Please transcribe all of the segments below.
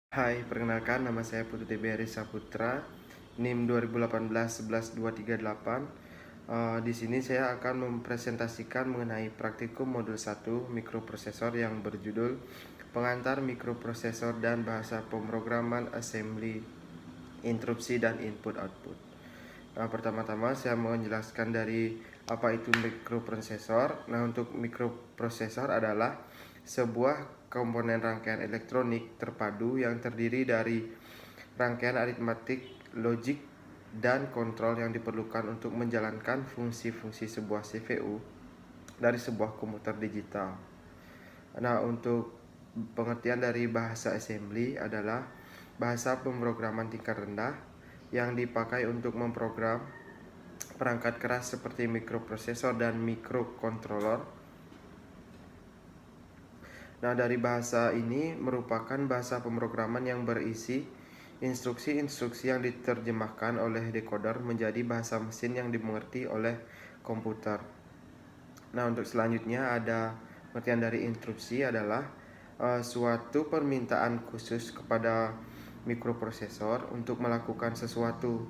Hai, perkenalkan nama saya Putu TBR Saputra, NIM 2018-11238. Di sini saya akan mempresentasikan mengenai praktikum modul 1 mikroprosesor yang berjudul Pengantar Mikroprosesor dan Bahasa Pemrograman Assembly, Interupsi dan Input Output. Pertama-tama saya mau menjelaskan dari apa itu mikroprosesor. Nah, untuk mikroprosesor adalah sebuah komponen rangkaian elektronik terpadu yang terdiri dari rangkaian aritmatik, logik, dan kontrol yang diperlukan untuk menjalankan fungsi-fungsi sebuah CPU dari sebuah komputer digital. Nah, untuk pengertian dari bahasa assembly adalah bahasa pemrograman tingkat rendah yang dipakai untuk memprogram perangkat keras seperti mikroprosesor dan mikrokontroller. Nah, dari bahasa ini merupakan bahasa pemrograman yang berisi instruksi-instruksi yang diterjemahkan oleh decoder menjadi bahasa mesin yang dimengerti oleh komputer. Nah, untuk selanjutnya ada pengertian dari interupsi adalah suatu permintaan khusus kepada mikroprosesor untuk melakukan sesuatu.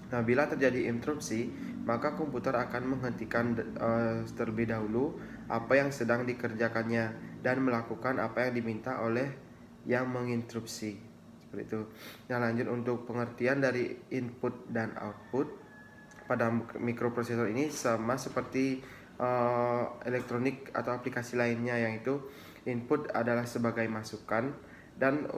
Nah, bila terjadi interupsi, maka komputer akan menghentikan terlebih dahulu apa yang sedang dikerjakannya dan melakukan apa yang diminta oleh yang menginterupsi. Seperti itu. Nah, lanjut untuk pengertian dari input dan output pada mikroprosesor ini sama seperti elektronik atau aplikasi lainnya, yaitu input adalah sebagai masukan dan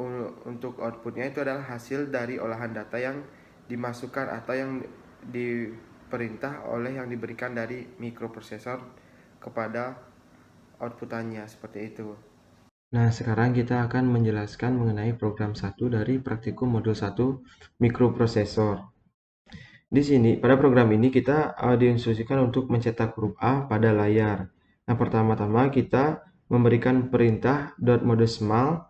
untuk outputnya itu adalah hasil dari olahan data yang dimasukkan atau yang diperintah oleh yang diberikan dari mikroprosesor kepada outputannya, seperti itu. Nah, sekarang kita akan menjelaskan mengenai program 1 dari praktikum modul 1 mikroprosesor. Di sini, pada program ini kita diinstruksikan untuk mencetak huruf A pada layar. Nah, pertama-tama kita memberikan perintah .modesmal,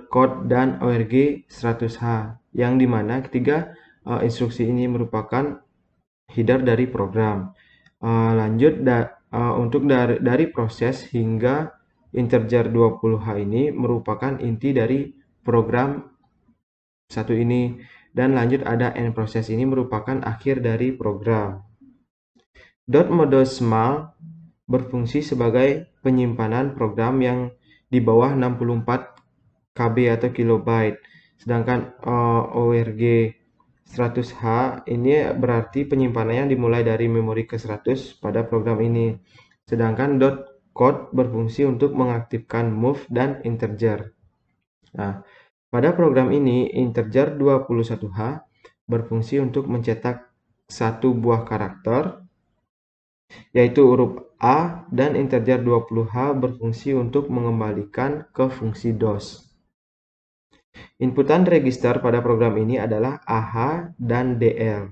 .code, dan org 100H, yang dimana ketiga instruksi ini merupakan header dari program. Lanjut untuk dari proses hingga integer 20H ini merupakan inti dari program satu ini, dan lanjut ada end proses ini merupakan akhir dari program. .modesmal berfungsi sebagai penyimpanan program yang di bawah 64 KB atau kilobyte. Sedangkan org 100H ini berarti penyimpanannya dimulai dari memori ke 100 pada program ini. Sedangkan .code berfungsi untuk mengaktifkan move dan integer. Nah, pada program ini integer 21H berfungsi untuk mencetak satu buah karakter, yaitu huruf A, dan integer 20H berfungsi untuk mengembalikan ke fungsi DOS. Inputan register pada program ini adalah AH dan DL.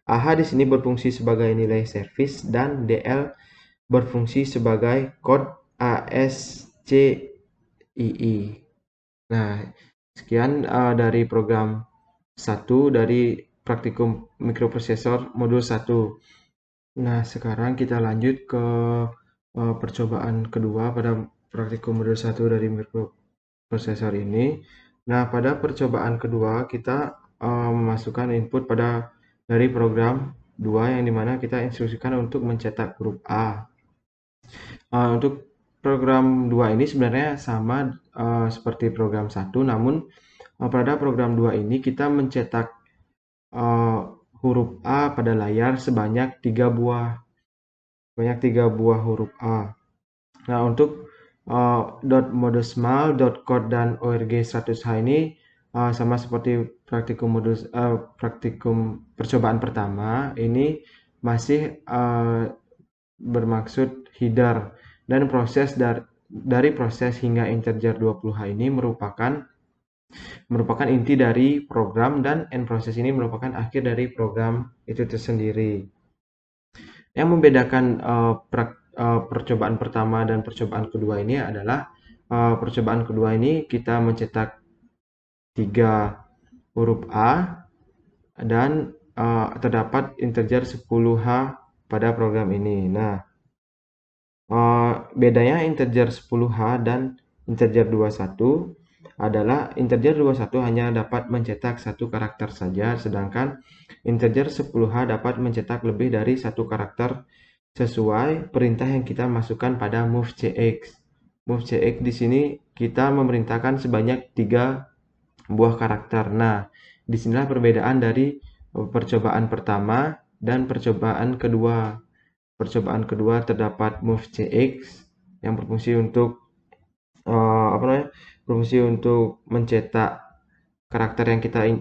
AH di sini berfungsi sebagai nilai servis dan DL berfungsi sebagai kode ASCII. Nah, sekian dari program 1 dari praktikum mikroprosesor modul 1. Nah, sekarang kita lanjut ke percobaan kedua pada praktikum modul 1 dari mikroprosesor ini. Nah, pada percobaan kedua kita memasukkan input dari program 2 yang dimana kita instruksikan untuk mencetak huruf A. Untuk program 2 ini sebenarnya sama seperti program 1, namun pada program 2 ini kita mencetak huruf A pada layar sebanyak 3 buah. Huruf A. Nah, untuk .modesmal, .code, dan org 100H ini sama seperti praktikum percobaan pertama, ini masih bermaksud header, dan proses dari proses hingga integer 20H ini merupakan inti dari program, dan end proses ini merupakan akhir dari program itu tersendiri. Yang membedakan percobaan pertama dan percobaan kedua ini adalah percobaan kedua ini kita mencetak 3 huruf A dan terdapat integer 10H pada program ini. Nah, bedanya integer 10H dan integer 21 adalah integer 21 hanya dapat mencetak satu karakter saja, sedangkan integer 10H dapat mencetak lebih dari satu karakter sesuai perintah yang kita masukkan pada move cx. Move cx di sini kita memerintahkan sebanyak 3 buah karakter. Nah, disinilah perbedaan dari percobaan pertama dan percobaan kedua. Percobaan kedua terdapat move cx yang berfungsi untuk berfungsi untuk mencetak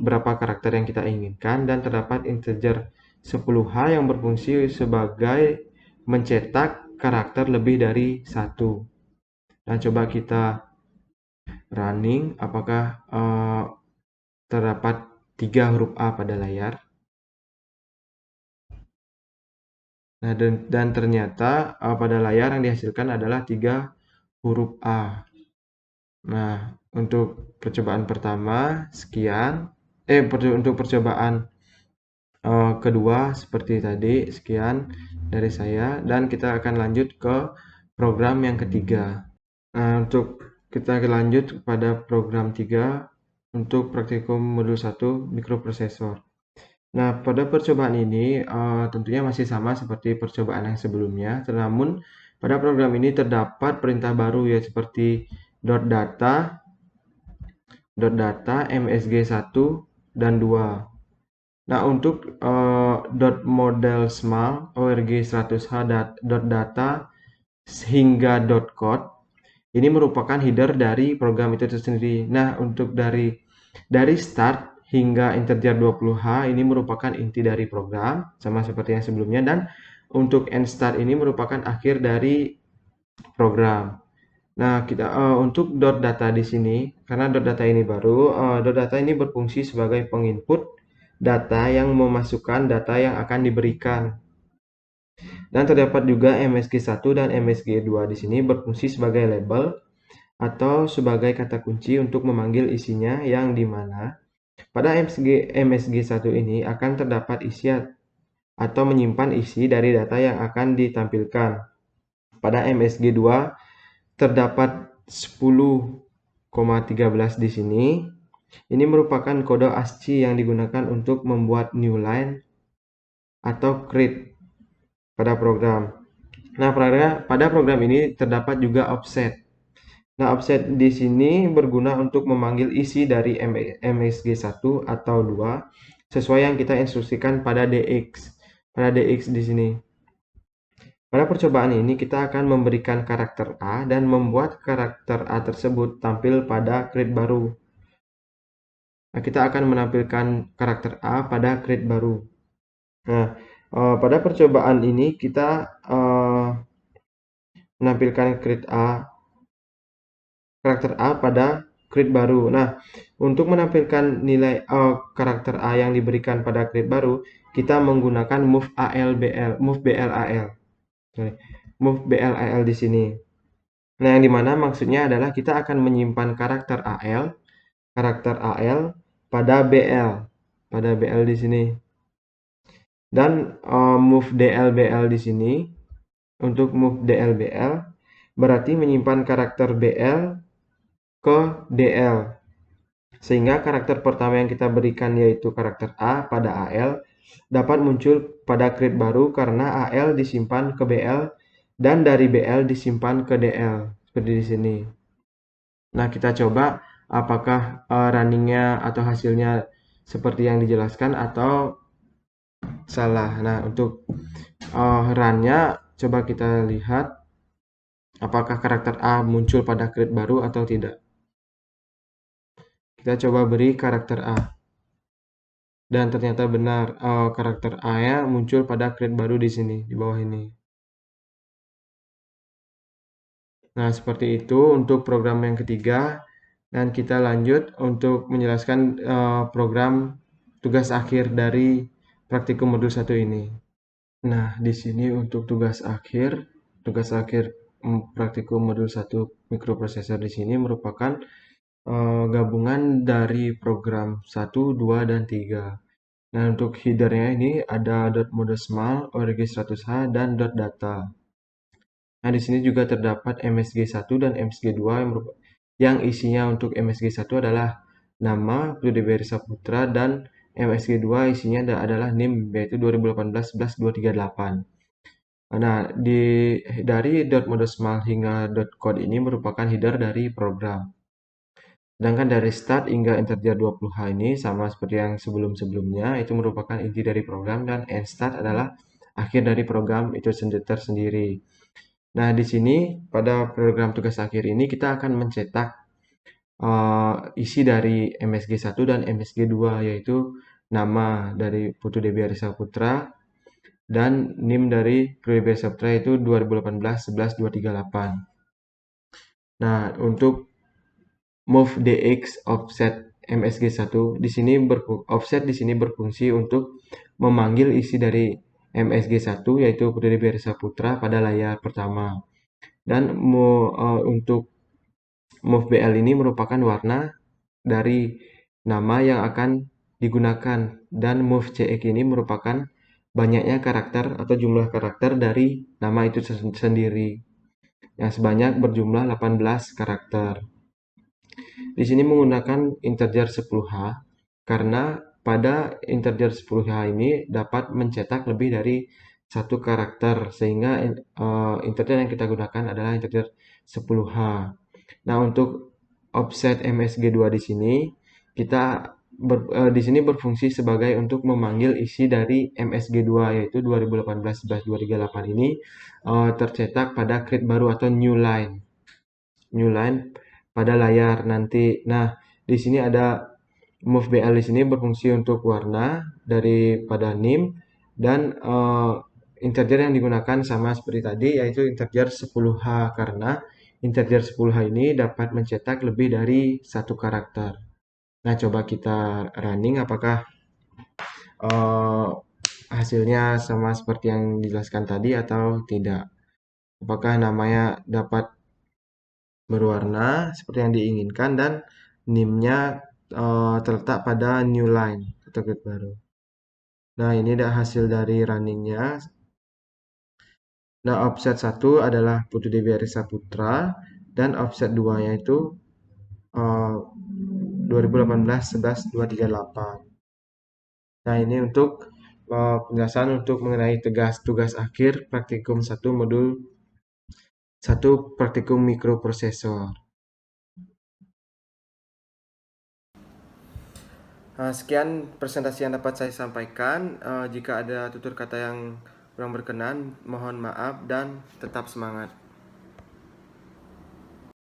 berapa karakter yang kita inginkan, dan terdapat integer 10H yang berfungsi sebagai mencetak karakter lebih dari satu. Dan coba kita running apakah terdapat 3 huruf A pada layar. Nah, dan ternyata pada layar yang dihasilkan adalah 3 huruf A. Nah, untuk percobaan pertama sekian. Untuk percobaan kedua seperti tadi, sekian dari saya, dan kita akan lanjut ke program yang ketiga. Nah, untuk kita lanjut pada program 3 untuk praktikum modul 1 mikroprosesor. Nah, pada percobaan ini tentunya masih sama seperti percobaan yang sebelumnya, namun pada program ini terdapat perintah baru, ya, seperti .data, msg1 dan 2. Nah, untuk .model small org 100h .data hingga .code ini merupakan header dari program itu sendiri. Nah, untuk dari start hingga integer 20H ini merupakan inti dari program, sama seperti yang sebelumnya, dan untuk end start ini merupakan akhir dari program. Nah, kita untuk .data di sini, karena .data ini baru, .data ini berfungsi sebagai penginput data yang memasukkan data yang akan diberikan. Dan terdapat juga MSG1 dan MSG2 di sini berfungsi sebagai label atau sebagai kata kunci untuk memanggil isinya, yang dimana pada MSG1 ini akan terdapat isi atau menyimpan isi dari data yang akan ditampilkan. Pada MSG2 terdapat 10,13 di sini. Ini merupakan kode ASCII yang digunakan untuk membuat new line atau create pada program. Nah, pada program ini terdapat juga offset. Nah, offset di sini berguna untuk memanggil isi dari MSG1 atau 2 sesuai yang kita instruksikan pada DX. Pada DX di sini. Pada percobaan ini kita akan memberikan karakter A dan membuat karakter A tersebut tampil pada create baru. Nah, kita akan menampilkan karakter A pada create baru. Nah, pada percobaan ini kita menampilkan karakter A pada create baru. Nah, untuk menampilkan nilai karakter A yang diberikan pada create baru, kita menggunakan move BLAL di sini. Nah, yang dimana maksudnya adalah kita akan menyimpan karakter AL pada BL di sini. Dan move DLBL di sini, untuk move DLBL berarti menyimpan karakter BL ke DL, sehingga karakter pertama yang kita berikan yaitu karakter A pada AL dapat muncul pada create baru karena AL disimpan ke BL dan dari BL disimpan ke DL, seperti di sini. Nah, kita coba apakah runningnya atau hasilnya seperti yang dijelaskan atau salah. Nah, untuk runnya coba kita lihat apakah karakter A muncul pada create baru atau tidak. Kita coba beri karakter A. Dan ternyata benar, karakter A-nya muncul pada create baru di sini, di bawah ini. Nah, seperti itu untuk program yang ketiga. Dan kita lanjut untuk menjelaskan program tugas akhir dari praktikum modul 1 ini. Nah, di sini untuk tugas akhir praktikum modul 1 mikroprosesor di sini merupakan gabungan dari program 1, 2, dan 3. Nah, untuk headernya ini ada .modelsmal, org100h, dan .data. Nah, di sini juga terdapat MSG1 dan MSG2 yang isinya untuk MSG 1 adalah nama Putu Saputra, dan MSG 2 isinya adalah NIM, yaitu 2018-11-238. Nah, dari .modosmal hingga .code ini merupakan header dari program. Sedangkan dari start hingga integer 20H ini sama seperti yang sebelum-sebelumnya, itu merupakan inti dari program, dan end start adalah akhir dari program itu tersendiri. Nah, di sini pada program tugas akhir ini kita akan mencetak isi dari MSG 1 dan MSG 2, yaitu nama dari Putu Dewi Saputra dan NIM dari Putu Dewi Saputra itu 2018-11-238. Nah, untuk move dx offset MSG 1 di sini offset di sini berfungsi untuk memanggil isi dari MSG 1, yaitu Putu Dewi Saputra, pada layar pertama. Dan untuk move BL ini merupakan warna dari nama yang akan digunakan, dan move CX ini merupakan banyaknya karakter atau jumlah karakter dari nama itu sendiri, yang sebanyak berjumlah 18 karakter. Di sini menggunakan integer 10H karena pada integer 10H ini dapat mencetak lebih dari satu karakter, sehingga integer yang kita gunakan adalah integer 10H. Nah, untuk offset MSG 2 di sini kita di sini berfungsi sebagai untuk memanggil isi dari MSG 2, yaitu 2018-11-238 ini tercetak pada create baru atau new line pada layar nanti. Nah, di sini ada move BL di sini berfungsi untuk warna daripada NIM, dan integer yang digunakan sama seperti tadi, yaitu integer 10H, karena integer 10H ini dapat mencetak lebih dari satu karakter. Nah, coba kita running apakah hasilnya sama seperti yang dijelaskan tadi atau tidak. Apakah namanya dapat berwarna seperti yang diinginkan, dan NIM-nya terletak pada new line atau grid baru. Nah, ini adalah hasil dari runningnya. Nah, offset 1 adalah Putu Dewi Saputra, dan offset 2 nya itu 2018-11-238. Nah, ini untuk penjelasan untuk mengenai tugas akhir praktikum 1 modul 1 praktikum mikroprosesor. Sekian presentasi yang dapat saya sampaikan. Jika ada tutur kata yang kurang berkenan, mohon maaf dan tetap semangat.